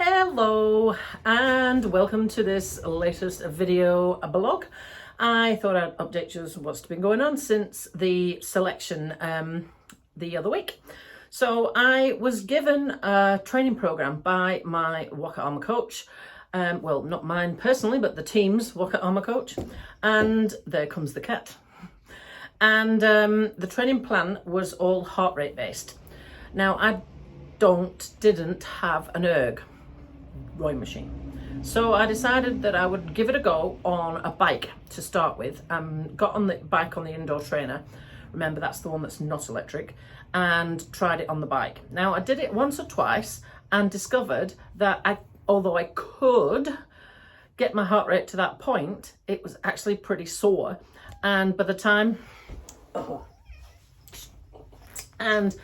Hello and welcome to this latest video blog. I thought I'd update you on what's been going on since the selection the other week. So I was given a training program by my Waka Ama coach. Well, not mine personally, but the team's Waka Ama coach. And there comes the cat. And the training plan was all heart rate based. Now I didn't have an erg rowing machine. So I decided that I would give it a go on a bike to start with. Got on the bike on the indoor trainer. Remember, that's the one that's not electric, and tried it on the bike. Now I did it once or twice and discovered that although I could get my heart rate to that point, it was actually pretty sore. And by the time I'd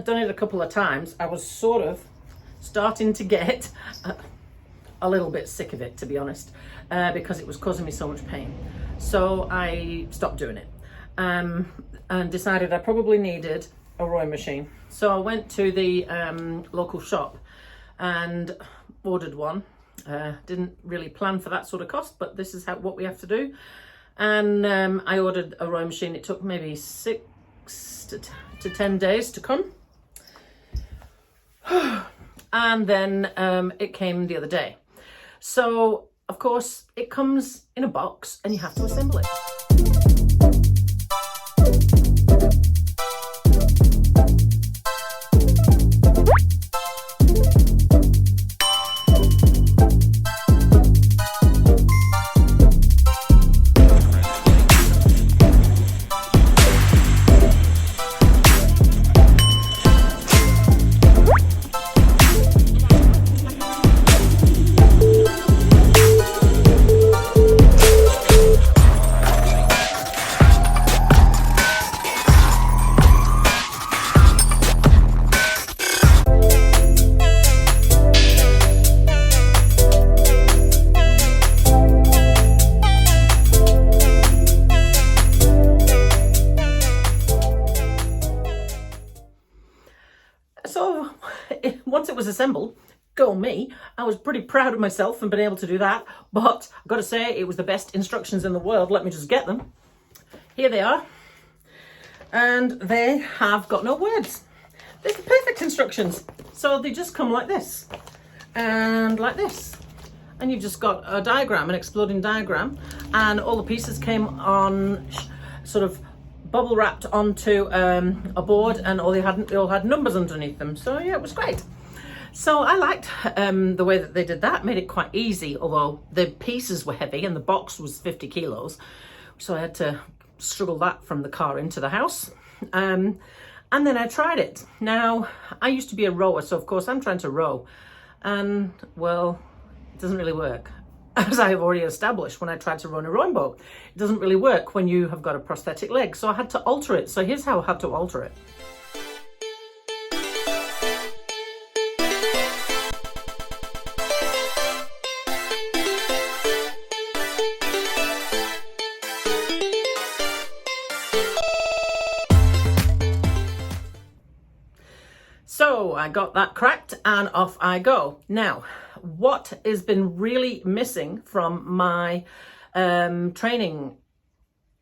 done it a couple of times, I was sort of starting to get a little bit sick of it, to be honest, because it was causing me so much pain. So I stopped doing it and decided I probably needed a rowing machine. So I went to the local shop and ordered one. Didn't really plan for that sort of cost, but this is what we have to do. And I ordered a rowing machine. It took maybe 6 to 10 days to come. And then it came the other day. So, of course, it comes in a box and you have to assemble it. So once it was assembled, go me, I was pretty proud of myself and been able to do that. But I've got to say, it was the best instructions in the world. Let me just get them. Here they are. And they have got no words. They're the perfect instructions. So they just come like this and like this. And you've just got a diagram, an exploding diagram. And all the pieces came on sort of bubble wrapped onto a board, and they all had numbers underneath them. So yeah, it was great. So I liked the way that they did that. Made it quite easy, although the pieces were heavy and the box was 50 kilos. So I had to struggle that from the car into the house. And then I tried it. Now, I used to be a rower, so of course I'm trying to row. And well, it doesn't really work. As I have already established when I tried to run a rowing boat. It doesn't really work when you have got a prosthetic leg. So I had to alter it. So here's how I had to alter it. So I got that cracked and off I go. Now, what has been really missing from my training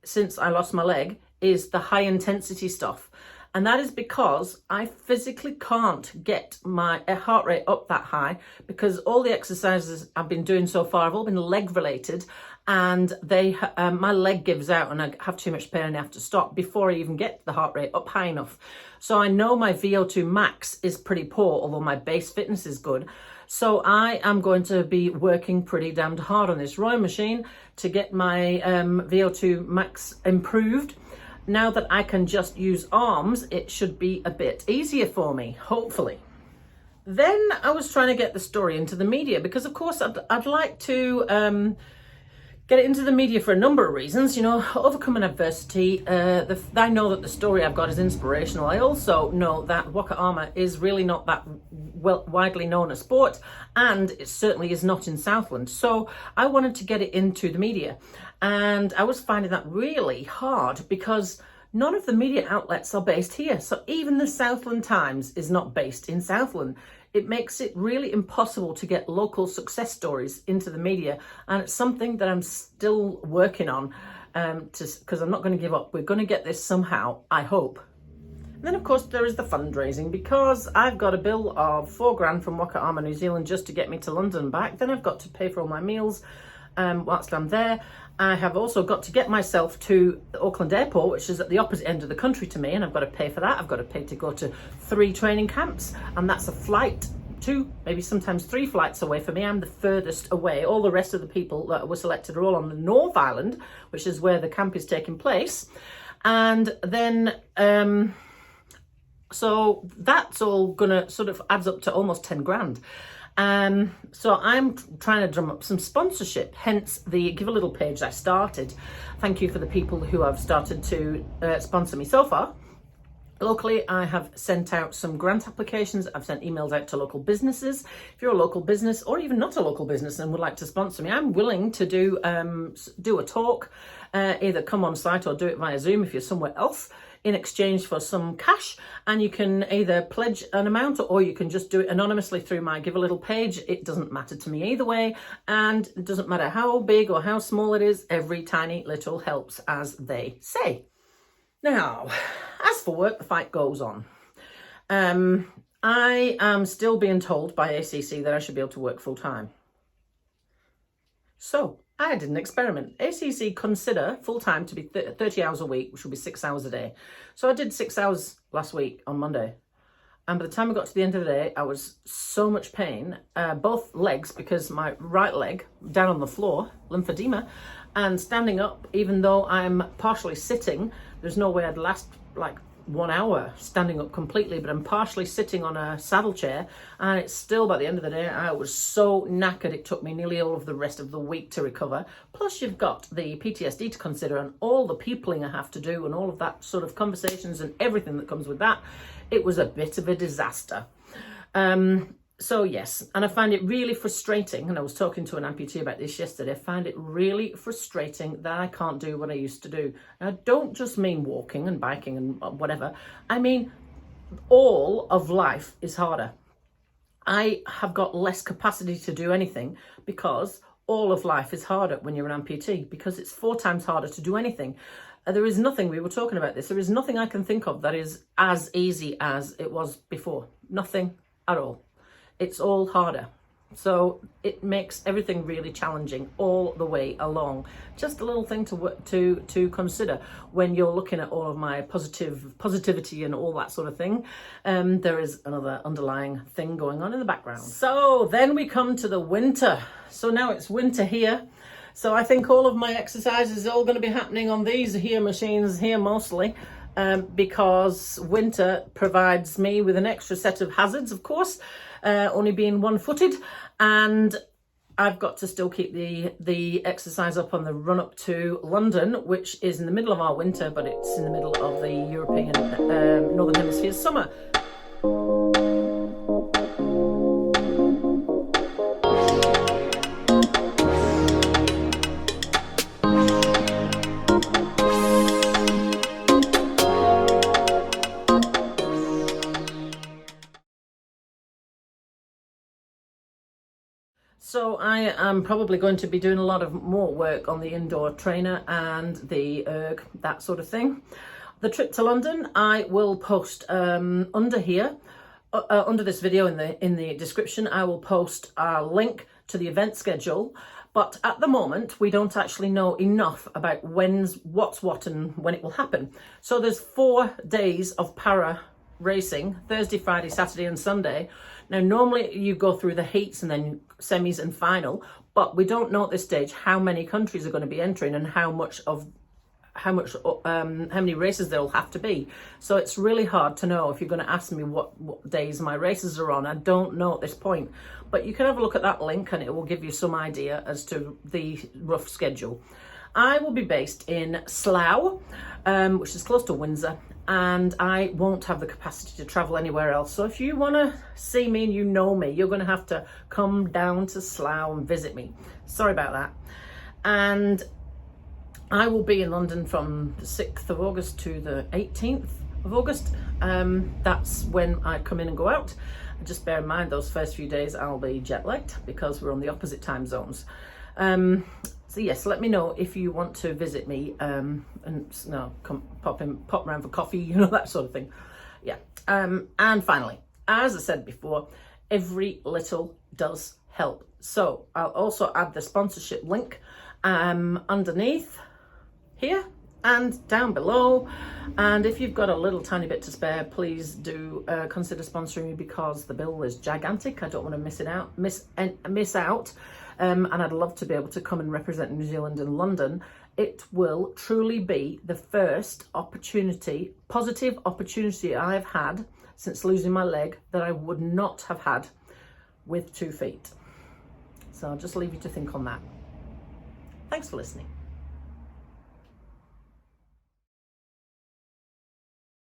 since I lost my leg is the high intensity stuff. And that is because I physically can't get my heart rate up that high, because all the exercises I've been doing so far have all been leg related, and my leg gives out and I have too much pain and I have to stop before I even get the heart rate up high enough. So I know my VO2 max is pretty poor, although my base fitness is good. So I am going to be working pretty damned hard on this rowing machine to get my VO2 max improved. Now that I can just use arms, it should be a bit easier for me, hopefully. Then I was trying to get the story into the media, because of course I'd like to get it into the media for a number of reasons. You know, overcoming adversity. I know that the story I've got is inspirational. I also know that Waka Ama is really not that widely known a sport, and it certainly is not in Southland. So I wanted to get it into the media, and I was finding that really hard, because none of the media outlets are based here. So even the Southland Times is not based in Southland. It makes it really impossible to get local success stories into the media. And it's something that I'm still working on because I'm not going to give up. We're going to get this somehow, I hope. And then, of course, there is the fundraising, because I've got a bill of $4,000 from Waka Ama, New Zealand, just to get me to London and back. Then I've got to pay for all my meals whilst I'm there. I have also got to get myself to the Auckland airport, which is at the opposite end of the country to me, and I've got to pay for that. I've got to pay to go to 3 training camps, and that's a flight, 2, maybe sometimes 3 flights away for me. I'm the furthest away. All the rest of the people that were selected are all on the North Island, which is where the camp is taking place. And then so that's all gonna sort of adds up to almost 10 grand. So I'm trying to drum up some sponsorship, hence the Give a Little page I started. Thank you for the people who have started to sponsor me so far. Locally, I have sent out some grant applications. I've sent emails out to local businesses. If you're a local business, or even not a local business, and would like to sponsor me, I'm willing to do a talk, either come on site or do it via Zoom if you're somewhere else, in exchange for some cash. And you can either pledge an amount, or you can just do it anonymously through my Give a Little page. It doesn't matter to me either way, and it doesn't matter how big or how small it is. Every tiny little helps, as they say. Now, as for work, the fight goes on. I am still being told by ACC that I should be able to work full time. So I did an experiment. ACC consider full time to be 30 hours a week, which will be 6 hours a day. So I did 6 hours last week on Monday. And by the time I got to the end of the day, I was so much pain, both legs, because my right leg down on the floor, lymphedema, and standing up, even though I'm partially sitting, there's no way I'd last like 1 hour standing up completely, but I'm partially sitting on a saddle chair, and it's still, by the end of the day, I was so knackered it took me nearly all of the rest of the week to recover. Plus you've got the PTSD to consider, and all the peopling I have to do, and all of that sort of conversations and everything that comes with that. It was a bit of a disaster. So yes, and I find it really frustrating, and I was talking to an amputee about this yesterday, I find it really frustrating that I can't do what I used to do. And I don't just mean walking and biking and whatever, I mean all of life is harder. I have got less capacity to do anything because all of life is harder when you're an amputee, because it's 4 times harder to do anything. There is nothing, we were talking about this, there is nothing I can think of that is as easy as it was before. Nothing at all. It's all harder. So it makes everything really challenging all the way along. Just a little thing to consider when you're looking at all of my positivity and all that sort of thing. There is another underlying thing going on in the background. So then we come to the winter. So now it's winter here. So I think all of my exercises are all going to be happening on these here machines here mostly. Because winter provides me with an extra set of hazards, of course, only being 1-footed, and I've got to still keep the exercise up on the run up to London, which is in the middle of our winter, but it's in the middle of the European Northern Hemisphere summer. So I am probably going to be doing a lot of more work on the indoor trainer and the erg, that sort of thing. The trip to London, I will post under here, under this video in the description, I will post a link to the event schedule. But at the moment, we don't actually know enough about what's what and when it will happen. So there's 4 days of para racing, Thursday, Friday, Saturday and Sunday. Now normally you go through the heats and then semis and final, but we don't know at this stage how many countries are going to be entering and how many races there'll have to be. So it's really hard to know. If you're going to ask me what days my races are on, I don't know at this point, but you can have a look at that link and it will give you some idea as to the rough schedule. I will be based in Slough, which is close to Windsor, and I won't have the capacity to travel anywhere else. So if you want to see me and you know me, you're going to have to come down to Slough and visit me. Sorry about that. And I will be in London from the 6th of August to the 18th of August. That's when I come in and go out. Just bear in mind those first few days I'll be jet lagged because we're on the opposite time zones. So yes, let me know if you want to visit me, and come pop around for coffee, that sort of thing. Yeah. And finally, as I said before, every little does help. So I'll also add the sponsorship link underneath here and down below. And if you've got a little tiny bit to spare, please do consider sponsoring me, because the bill is gigantic. I don't want to miss out. And I'd love to be able to come and represent New Zealand in London. It will truly be the first positive opportunity I've had since losing my leg that I would not have had with 2 feet. So I'll just leave you to think on that. Thanks for listening.